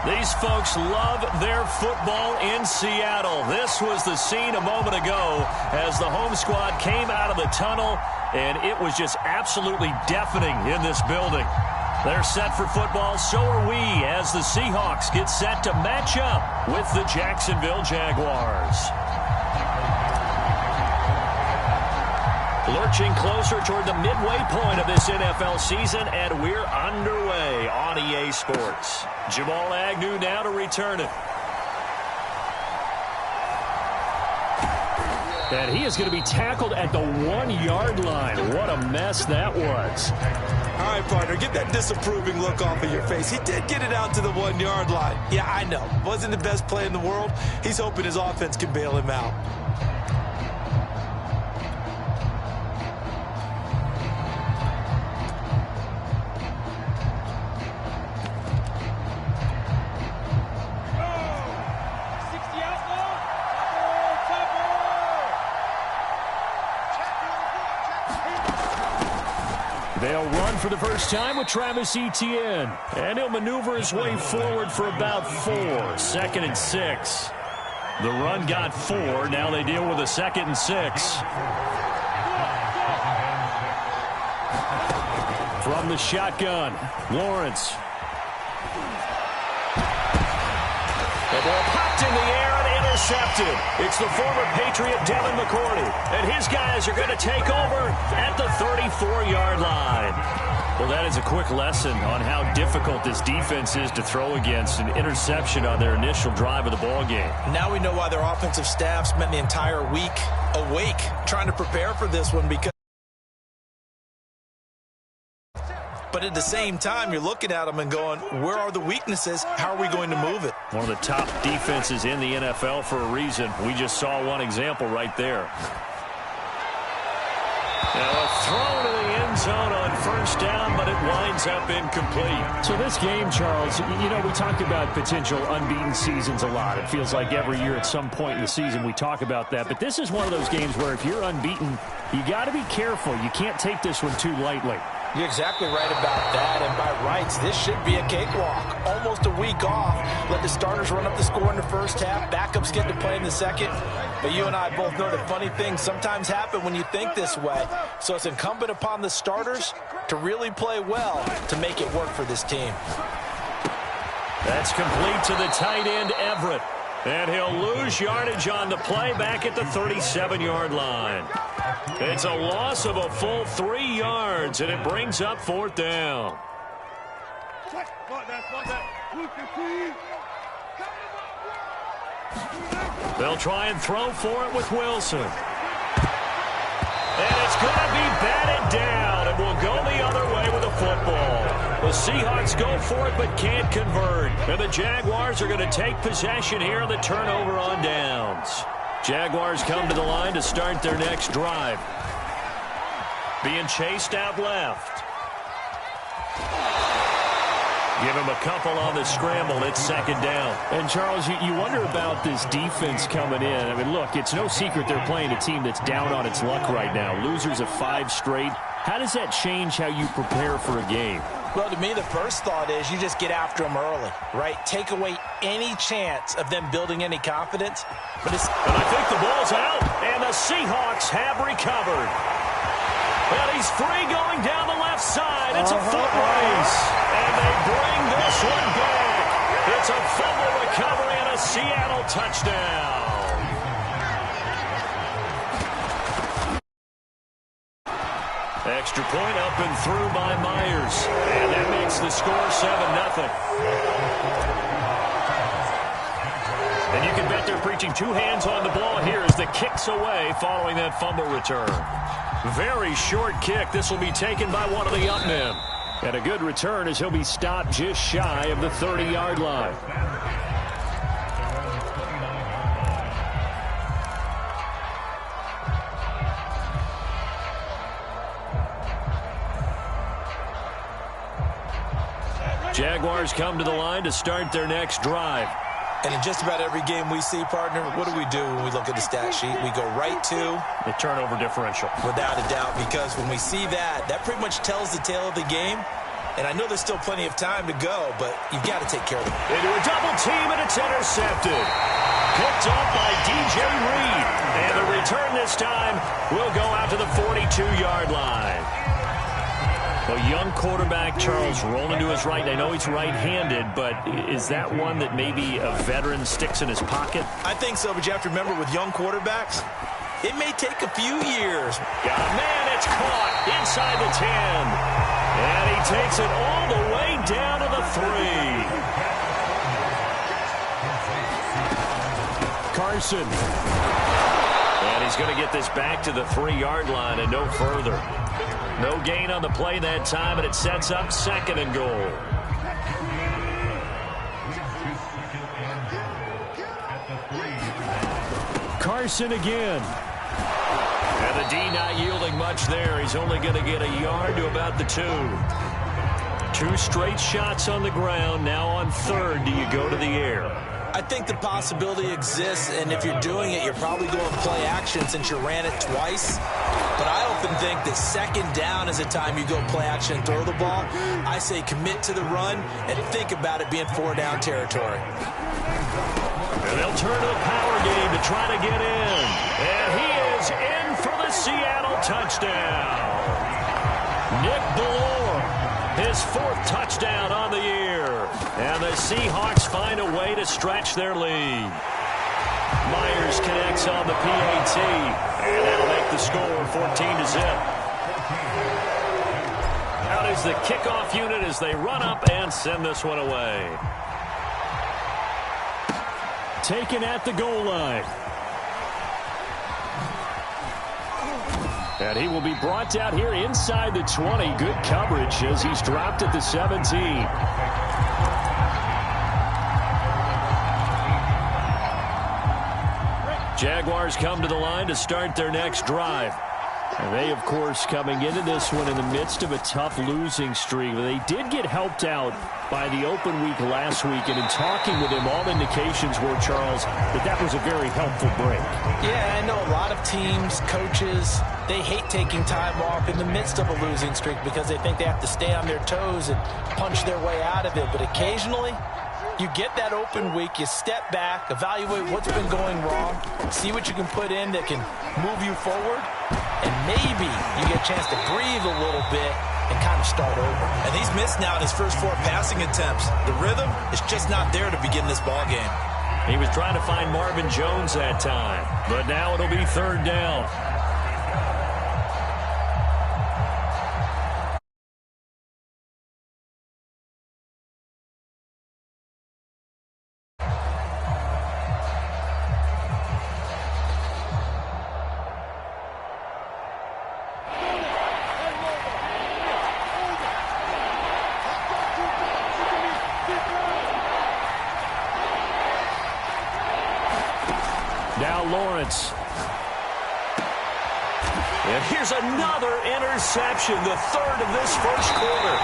These folks love their football in Seattle. This was the scene a moment ago as the home squad came out of the tunnel, and it was just absolutely deafening in this building. They're set for football, so are we, as the Seahawks get set to match up with the Jacksonville Jaguars. Lurching closer toward the midway point of this NFL season, and we're underway on EA Sports. Jamal Agnew now to return it. And he is going to be tackled at the 1-yard line. What a mess that was. All right, partner, get that disapproving look off of your face. He did get it out to the 1-yard line. Yeah, I know. Wasn't the best play in the world. He's hoping his offense can bail him out. They'll run for the first time with Travis Etienne. And he'll maneuver his way forward for about 4. 2nd and 6. The run got 4. Now they deal with a 2nd and 6. From the shotgun, Lawrence. The ball popped in the air and intercepted. It's the former Patriot Devin McCourty. And his guys are going to take over at the 34-yard line. Well, that is a quick lesson on how difficult this defense is to throw against. An interception on their initial drive of the ball game. Now we know why their offensive staff spent the entire week awake trying to prepare for this one, because but at the same time, you're looking at them and going, where are the weaknesses? How are we going to move it? One of the top defenses in the NFL for a reason. We just saw one example right there. Now a throw to the end zone on first down, but it winds up incomplete. So this game, Charles, you know, we talked about potential unbeaten seasons a lot. It feels like every year at some point in the season we talk about that. But this is one of those games where if you're unbeaten, you got to be careful. You can't take this one too lightly. You're exactly right about that, and by rights, this should be a cakewalk. Almost a week off. Let the starters run up the score in the first half. Backups get to play in the second. But you and I both know that funny things sometimes happen when you think this way. So it's incumbent upon the starters to really play well to make it work for this team. That's complete to the tight end, Everett. And he'll lose yardage on the play back at the 37-yard line. It's a loss of a full 3 yards, and it brings up 4th down. They'll try and throw for it with Wilson. And it's going to be batted down, and we'll go the other way with the football. The Seahawks go for it but can't convert. And the Jaguars are going to take possession here on the turnover on downs. Jaguars come to the line to start their next drive. Being chased out left. Give him a couple on the scramble. It's 2nd down. And, Charles, you wonder about this defense coming in. I mean, look, it's no secret they're playing a team that's down on its luck right now. Losers of 5 straight. How does that change how you prepare for a game? Well, to me, the first thought is you just get after them early, right? Take away any chance of them building any confidence. And I think the ball's out, and the Seahawks have recovered. And he's free going down the left side. It's a foot race. And they bring this one back. It's a fumble recovery and a Seattle touchdown. Extra point up and through by Myers. And that makes the score 7-0. And you can bet they're preaching 2 hands on the ball here as the kick's away following that fumble return. Very short kick. This will be taken by one of the up men. And a good return as he'll be stopped just shy of the 30-yard line. Jaguars come to the line to start their next drive. And in just about every game we see, partner, what do we do when we look at the stat sheet? We go right to the turnover differential. Without a doubt, because when we see that, that pretty much tells the tale of the game. And I know there's still plenty of time to go, but you've got to take care of it. Into a double team, and it's intercepted. Picked up by DJ Reed. And the return this time will go out to the 42-yard line. A young quarterback, Charles, rolling to his right. I know he's right-handed, but is that one that maybe a veteran sticks in his pocket? I think so, but you have to remember with young quarterbacks, it may take a few years. Got a man, it's caught inside the 10. And he takes it all the way down to the 3. Carson. And he's going to get this back to the 3-yard line and no further. No gain on the play that time, and it sets up 2nd and goal. Carson again. And the D not yielding much there. He's only going to get a yard to about the 2. 2 straight shots on the ground. Now on 3rd, do you go to the air? I think the possibility exists, and if you're doing it, you're probably going play action since you ran it twice. But I often think that 2nd down is a time you go play action and throw the ball. I say commit to the run and think about it being 4-down territory. And they'll turn to the power game to try to get in. And he is in for the Seattle touchdown. Nick Ballore, his 4th touchdown on the year. And the Seahawks find a way to stretch their lead. Myers connects on the PAT, and that'll make the score 14-0. Out is the kickoff unit as they run up and send this one away. Taken at the goal line. And he will be brought down here inside the 20. Good coverage as he's dropped at the 17. Jaguars come to the line to start their next drive. And they, of course, coming into this one in the midst of a tough losing streak. They did get helped out by the open week last week, and in talking with him, all indications were, Charles, that was a very helpful break. Yeah, I know a lot of teams, coaches, they hate taking time off in the midst of a losing streak because they think they have to stay on their toes and punch their way out of it. But occasionally, you get that open week, you step back, evaluate what's been going wrong, see what you can put in that can move you forward, and maybe you get a chance to breathe a little bit and kind of start over. And he's missed now in his first 4 passing attempts. The rhythm is just not there to begin this ball game. He was trying to find Marvin Jones that time, but now it'll be 3rd down. Now Lawrence. And here's another interception, the 3rd of this first quarter.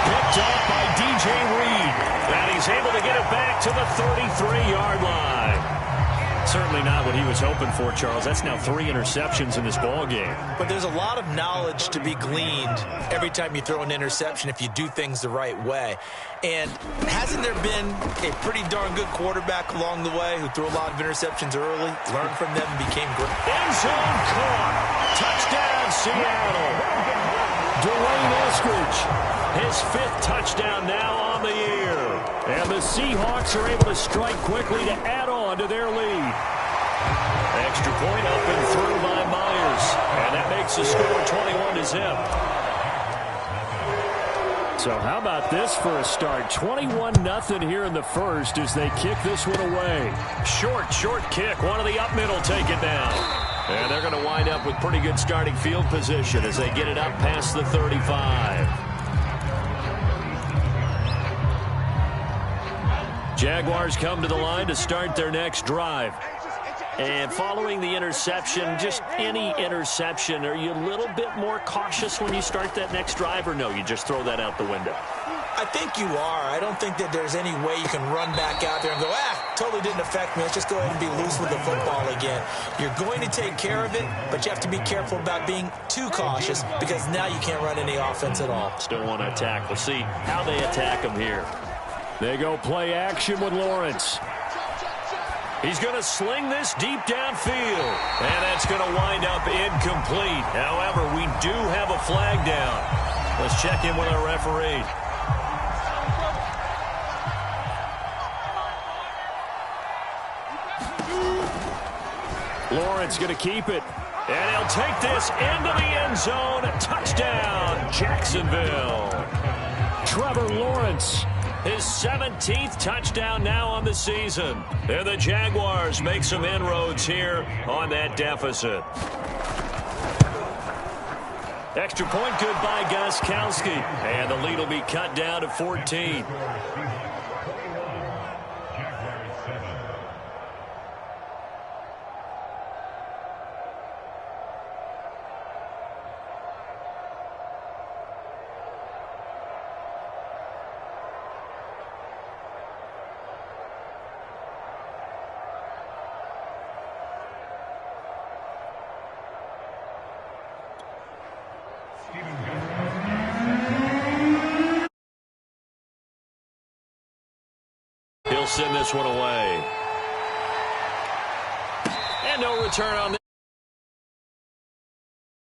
Picked up by DJ Reed. And he's able to get it back to the 33-yard line. Certainly not what he was hoping for, Charles. That's now 3 interceptions in this ball game. But there's a lot of knowledge to be gleaned every time you throw an interception if you do things the right way. And hasn't there been a pretty darn good quarterback along the way who threw a lot of interceptions early, learned from them, and became great? End zone caught. Touchdown, Seattle. Dwayne Eskridge, his 5th touchdown now on the year. And the Seahawks are able to strike quickly to add on to their lead. Extra point up and through by Myers. And that makes the score 21-0. So how about this for a start? 21-0 here in the first as they kick this one away. Short kick. One of the up middle take it down. And they're going to wind up with pretty good starting field position as they get it up past the 35. Jaguars come to the line to start their next drive. And following the interception, just any interception, are you a little bit more cautious when you start that next drive, or no, you just throw that out the window? I think you are. I don't think that there's any way you can run back out there and go, totally didn't affect me. Let's just go ahead and be loose with the football again. You're going to take care of it, but you have to be careful about being too cautious because now you can't run any offense at all. Still want to attack. We'll see how they attack him here. They go play action with Lawrence. He's going to sling this deep downfield, and that's going to wind up incomplete. However, we do have a flag down. Let's check in with our referee. Lawrence going to keep it. And he'll take this into the end zone. Touchdown, Jacksonville. Trevor Lawrence. His 17th touchdown now on the season. And the Jaguars make some inroads here on that deficit. Extra point good by Gostkowski. And the lead will be cut down to 14. He'll send this one away. And no return on this.